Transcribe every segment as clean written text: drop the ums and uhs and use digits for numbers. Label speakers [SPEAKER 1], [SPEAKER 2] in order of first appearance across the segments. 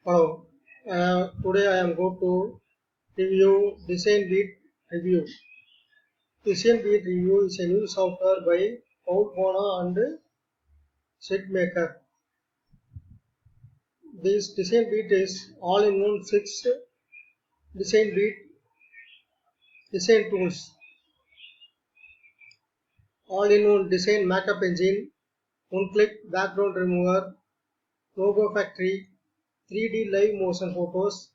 [SPEAKER 1] Hello. Today I am going to review DesignBeat Review. DesignBeat Review is a new software by Paul Bona and SiteMaker. This DesignBeat is all-in-one fixed DesignBeat design tools, all-in-one design makeup engine, one-click background remover, logo factory, 3D live motion photos,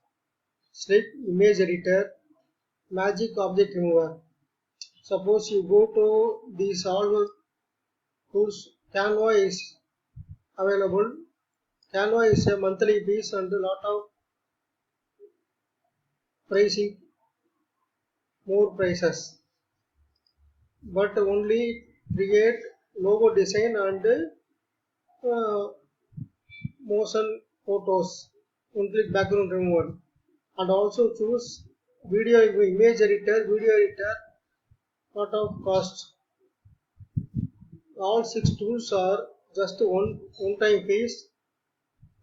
[SPEAKER 1] slick image editor, magic object remover. Suppose you go to these all tools, Canva is available. Canva is a monthly piece and a lot of pricing, more prices. But only create logo design and motion photos, one click background removal, and also choose video image editor, video editor, lot of cost. All six tools are just one time fees,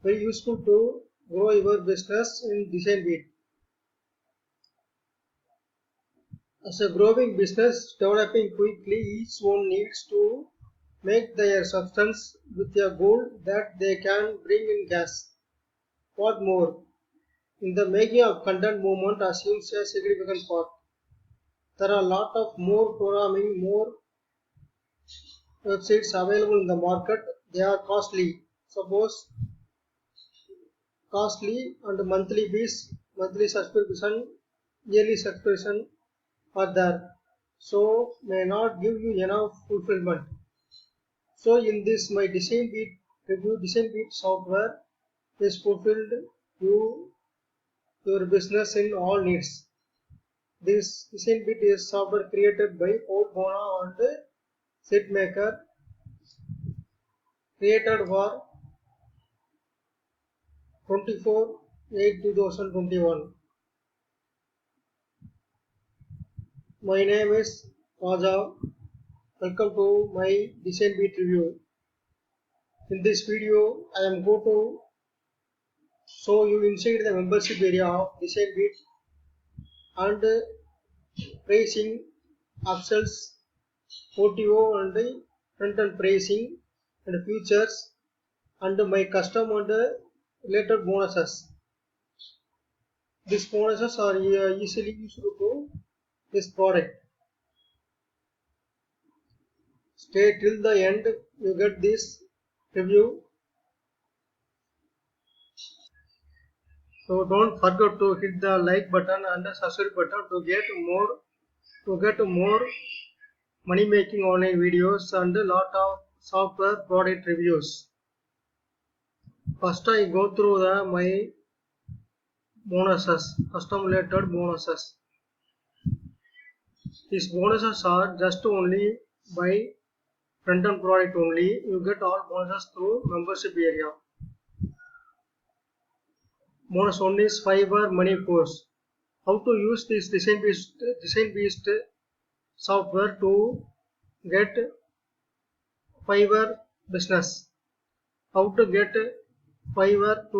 [SPEAKER 1] very useful to grow your business in DesignBeat. As a growing business developing quickly, each one needs to make their substance with a goal that they can bring in cash. What more? In the making of content movement assumes a significant part. There are a lot of more programming, more websites available in the market. They are costly. Suppose costly and monthly fees, monthly subscription, yearly subscription are there. So may not give you enough fulfillment. So in this my DesignBeat review DesignBeat software is fulfilled you your business in all needs. This DesignBeat is software created by Paul Bona and SiteMaker, created for 24/8/2021. My name is Raja. Welcome to my DesignBeat review. In this video, I am going to show you inside the membership area of DesignBeat and pricing, upsells, OTO and front-end pricing and features and my custom and related bonuses. These bonuses are easily useful to this product. Stay till the end, you get this review. So don't forget to hit the like button and the subscribe button to get more money making online videos and a lot of software product reviews. First I go through my bonuses, custom related bonuses. These bonuses are just only by front-end product only. You get all bonuses through membership area. Bonus one is Fiverr Money Course. How to use this design-based software to get Fiverr business. How to get Fiverr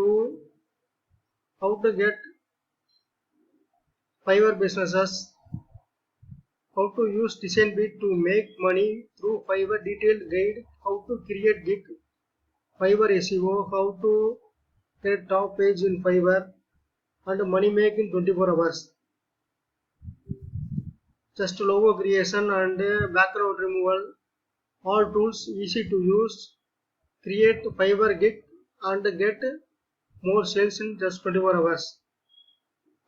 [SPEAKER 1] businesses. How to use DesignBeat to make money through Fiverr, detailed guide. How to create gig Fiverr SEO. How to get top page in Fiverr and money make in 24 hours. Just logo creation and background removal. All tools easy to use. Create Fiverr gig and get more sales in just 24 hours.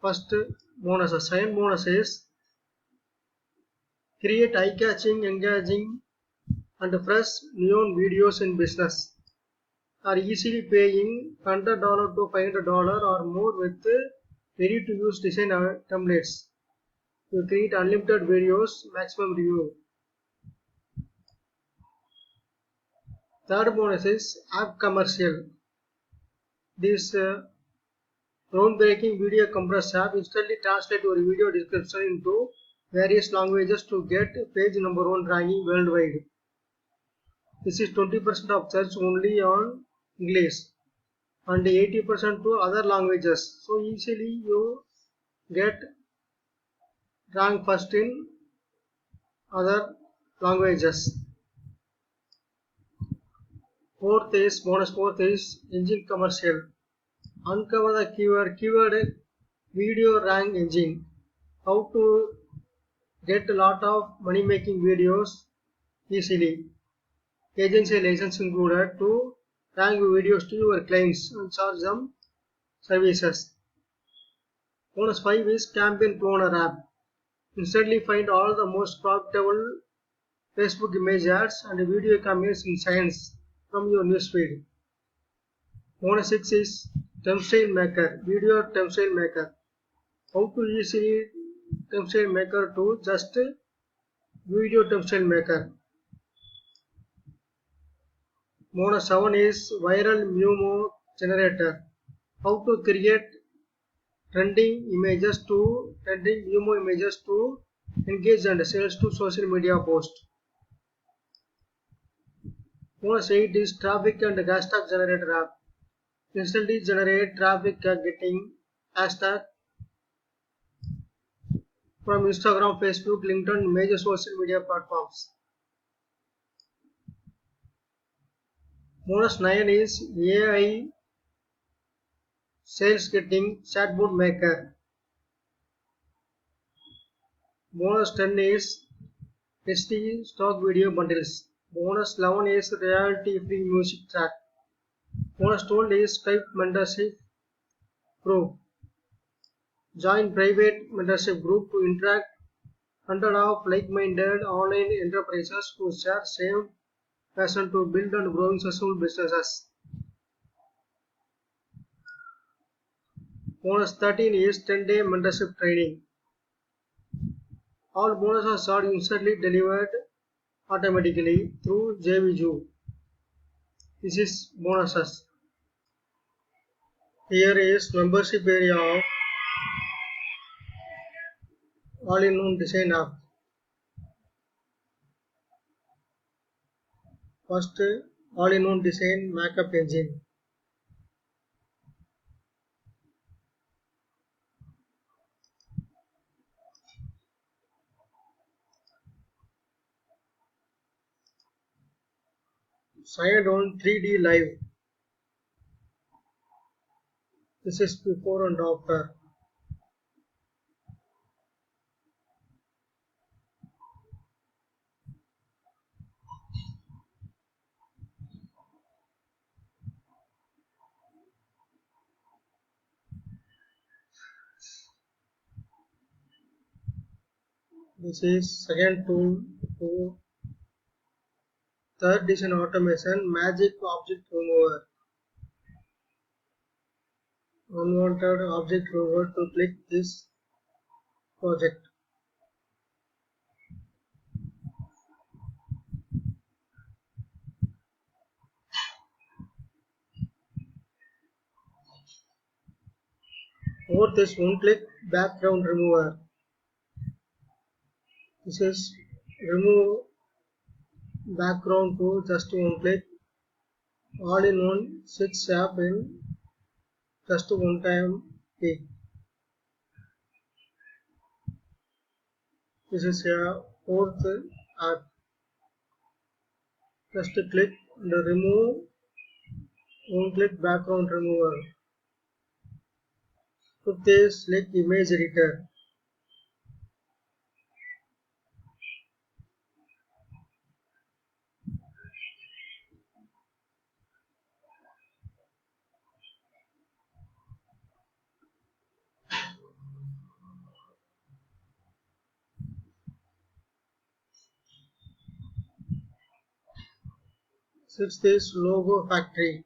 [SPEAKER 1] First bonus. Second bonus is create eye-catching, engaging and fresh neon videos in business. Are easily paying $100 to $500 or more with ready to use design templates. You create unlimited videos, maximum review. Third bonus is app commercial. This groundbreaking video compressor app instantly translate your video description into various languages to get page number 1 ranking worldwide. This is 20% of search only on English. and 80% to other languages. So easily you get rank first in other languages. Fourth is engine commercial. Uncover the keyword video rank engine. How to get a lot of money making videos easily. Agency license included to rank videos to your clients and charge them services. Bonus 5 is campaign cloner app. Instantly find all the most profitable Facebook image ads and video campaigns in seconds from your newsfeed. Bonus 6 is thumbnail maker, video thumbnail maker. How to easily thumbnail maker to just video thumbnail maker. Bonus 7 is viral memo generator. How to create trending memo images to engage and sales to social media post. Bonus 8 is traffic and hashtag generator app. Instantly generate traffic getting hashtag from Instagram, Facebook, LinkedIn, major social media platforms. Bonus 9 is AI sales getting chatbot maker. Bonus 10 is SD stock video bundles. Bonus 11 is royalty free music track. Bonus 12 is Skype mentorship group. Join private mentorship group to interact 100 of like-minded online enterprises who share same passion to build and growing successful businesses. Bonus 13 is 10-day mentorship training. All bonuses are instantly delivered automatically through JVJoo. This is bonuses. Here is membership area of all-in-one design app. First, all-in-one design makeup engine. Signed on 3D live. This is before and after. This is second tool to third design automation magic object remover. Unwanted object remover to click this project. Fourth is one click background remover. This is remove background to just one click. All in one 6 app in just one time click. This is a fourth app. Just click and remove one click background remover. Fifth is Slick image editor. Sixth is logo factory.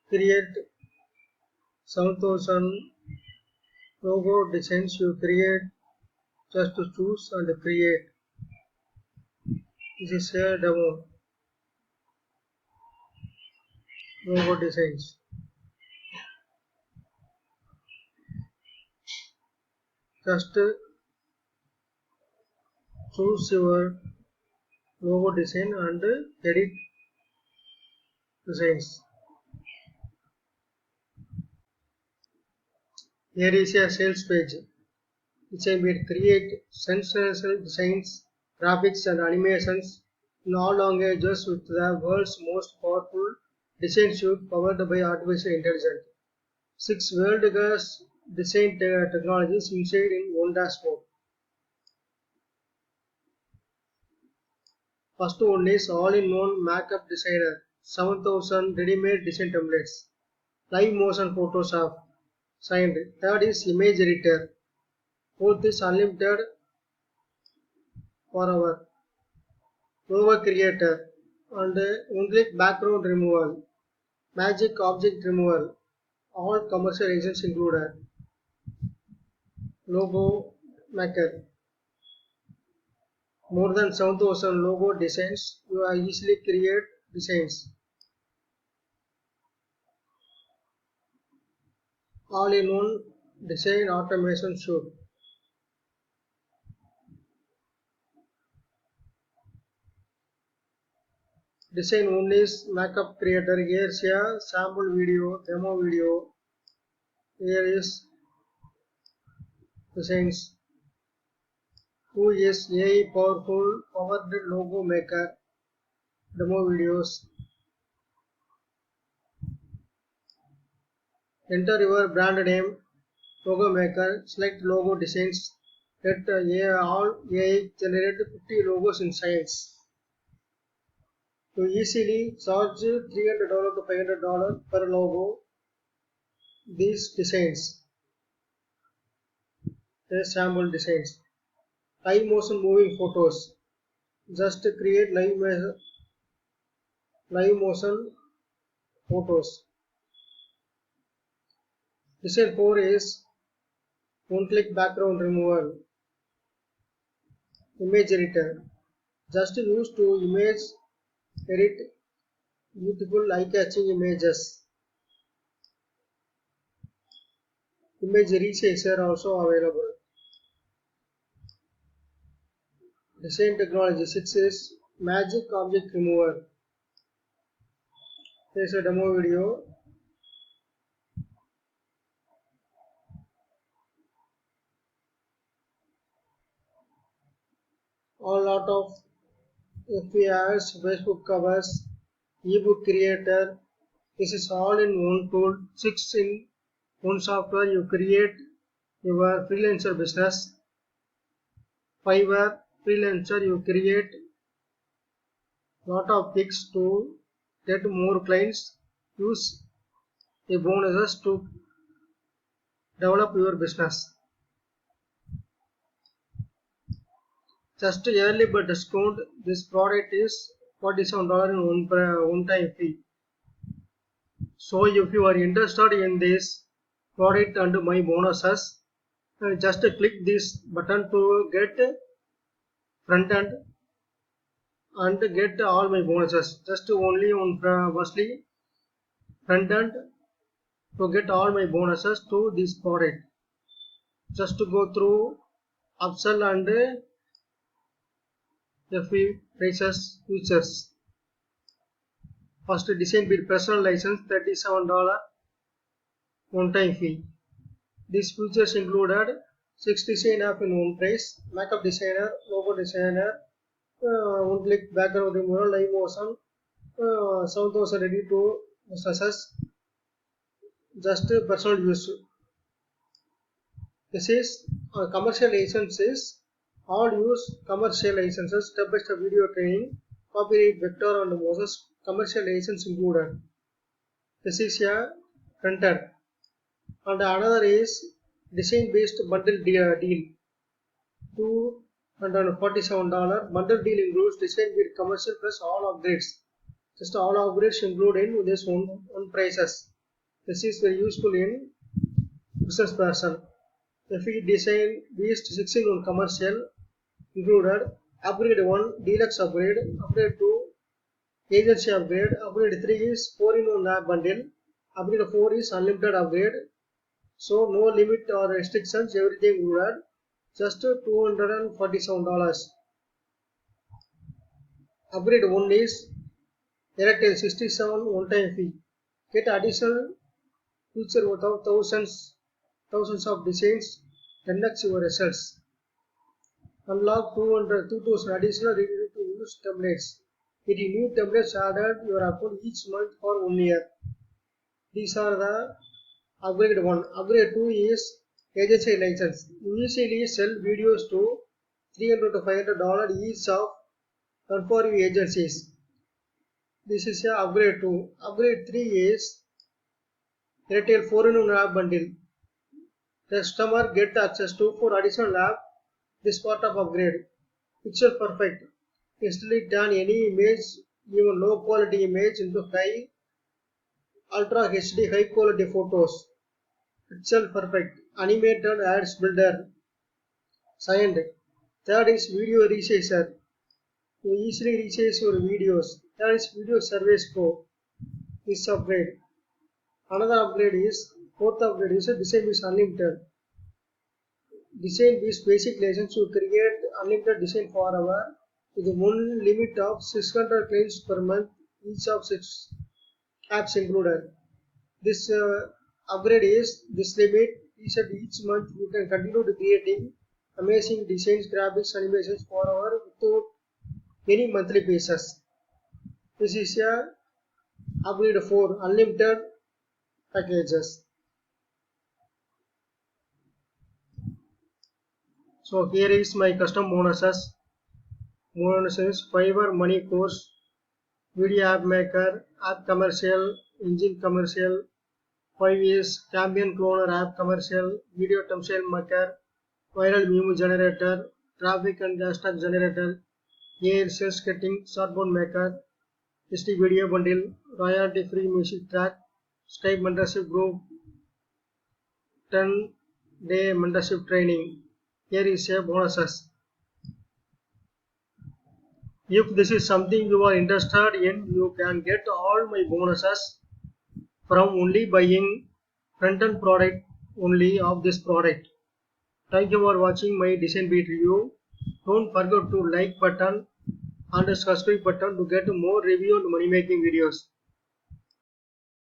[SPEAKER 1] Create 7,000 logo designs you create. Just to choose and create. This is a demo. Logo designs. Just choose your logo design and edit designs. Here is a sales page. Design will create sensational designs, graphics and animations in all languages with the world's most powerful design suite powered by artificial intelligence. 6 world-class design technologies inside in one dashboard. First one is all-in-one Makeup Designer, 7,000 ready-made design templates, live motion Photoshop, signed. Third is Image Editor. Fourth is Unlimited Forever, Logo Creator, and one-click background removal, Magic Object Removal, all commercial agents included. Logo Maker. More than 7,000 logo designs. You are easily create designs. All-in-one design automation suite. Design one is Makeup Creator. Here's a sample video, demo video. Here is designs. Two is AI powerful powered logo maker. Demo videos. Enter your brand name, logo maker, select logo designs. Let all AI generate 50 logos in seconds. To easily charge $300 to $500 per logo, these designs, the sample designs. Live motion moving photos. Just create live motion photos. Design 4 is one-click background removal. Image editor. Just use to image edit beautiful eye-catching images. Image resizer also available. Design technology 6 is Magic Object Remover. There is a demo video. All lot of FAIs, Facebook covers, ebook creator. This is all in one tool. 6 in one software. You create your freelancer business. Fiverr freelancer. You create lot of gigs to get more clients. Use the bonuses to develop your business. Just early bird discount. This product is $47 in one time fee. So if you are interested in this product and my bonuses, just click this button to get front end and get all my bonuses. Just only on firstly front end to get all my bonuses to this product. Just to go through upsell and FE prices features. First design build personal license $37 one time fee. These features included 6 design app in one price, makeup designer, logo designer, one click background removal, live motion, 7,000 ready to success, just personal use. This is commercial licenses. All use commercial licenses, step-by-step video training, copyright vector and Moses commercial license included. This is a front end. And another is design based bundle deal. $247 bundle deal includes design with commercial plus all upgrades. Just all upgrades included in this one prices. This is very useful in business person. If we design based 6 in one commercial included upgrade 1 deluxe upgrade, upgrade 2 agency upgrade, upgrade 3 is 4 in 1 app bundle, upgrade 4 is unlimited upgrade. So no limit or restrictions, everything included. Just $247. Upgrade 1 is Airtel 67 one-time fee. Get additional feature without thousands of designs. 10x your results. Unlock 2000 additional ready-to-use templates. Get new templates added your account each month for 1 year. These are the upgrade 1. Upgrade 2 is agency license. Initially sell videos to $300 to $500 each of for your agencies. This is a upgrade 2. Upgrade 3 is Airtel 4-in-1 app bundle. Customer get access to 4 additional app. This part of upgrade. Pixel perfect. Instantly turn any image, even low quality image, into high ultra HD high quality photos. Pixel perfect. Animated ads builder. Signed. Third is video resizer. You easily resize your videos. Third is video service pro. This upgrade. Another upgrade is fourth upgrade is Design Biz Unlimited. Design Biz basic license to create unlimited design forever with one limit of 600 claims per month, each of 6 apps included. This upgrade is this limit is at each month you can continue to creating amazing designs, graphics, animations forever without any monthly pieces. This is a upgrade 4 unlimited packages. So here is my custom bonuses. Bonuses: Fiverr Money Course, Video App Maker, App Commercial, Engine Commercial, 5 is Champion Cloner App Commercial, Video Thumbnail Maker, Viral Meme Generator, Traffic and Hashtag Generator, AI Sales Getting, Shortbound Maker, HD Video Bundle, Royalty Free Music Track, Skype Mentorship Group, 10-day mentorship training. Here is a bonuses. If this is something you are interested in, you can get all my bonuses from only buying front-end product only of this product. Thank you for watching my Design Beat review. Don't forget to like button and subscribe button to get more review and money making videos.